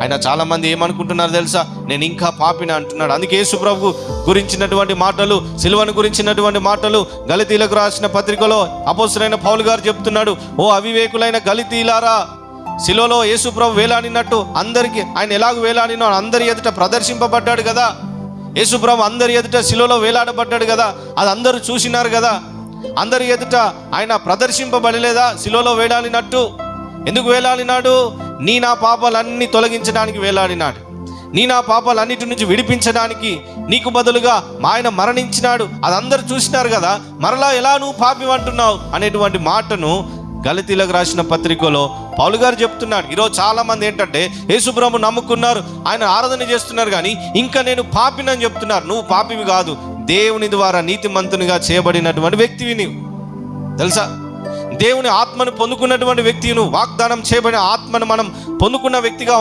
ఆయన చాలామంది ఏమనుకుంటున్నారు తెలుసా, నేను ఇంకా పాపిని అంటున్నాడు. అందుకే యేసుప్రభు గురించినటువంటి మాటలు, సిలువను గురించినటువంటి మాటలు గలితీలకు రాసిన పత్రికలో అపోస్తలుడైన పౌలు గారు చెప్తున్నాడు, ఓ అవివేకులైన గలితీలారా, సిలువలో యేసుప్రభు వేలాడినట్టు అందరికీ ఆయన ఎలాగూ వేలాడినో అందరి ఎదుట ప్రదర్శింపబడ్డాడు కదా. యేసుప్రభు అందరి ఎదుట సిలువలో వేలాడబడ్డాడు కదా, అది అందరూ చూసినారు కదా. అందరి ఎదుట ఆయన ప్రదర్శింపబడలేదా సిలువలో వేలాడినట్టు? ఎందుకు వేలాడినాడు? నా పాపాలన్నీ తొలగించడానికి వేలాడినాడు. నా పాపాలన్నిటి నుంచి విడిపించడానికి నీకు బదులుగా ఆయన మరణించినాడు. అది అందరూ చూసినారు కదా, మరలా ఎలా నువ్వు పాపి అంటున్నావు అనేటువంటి మాటను గలితీలకు రాసిన పత్రికలో పౌలు గారు చెప్తున్నాడు. ఈరోజు చాలామంది ఏంటంటే యేసుప్రభు నమ్ముకున్నారు, ఆయన ఆరాధన చేస్తున్నారు, కానీ ఇంకా నేను పాపినని చెప్తున్నారు. నువ్వు పాపివి కాదు, దేవుని ద్వారా నీతిమంతునిగా చేయబడినటువంటి వ్యక్తివి నీవు. తెలుసా, దేవుని ఆత్మను పొందుకున్నటువంటి వ్యక్తి నువ్వు. వాగ్దానం చేయబడిన ఆత్మను మనం పొందుకున్న వ్యక్తిగా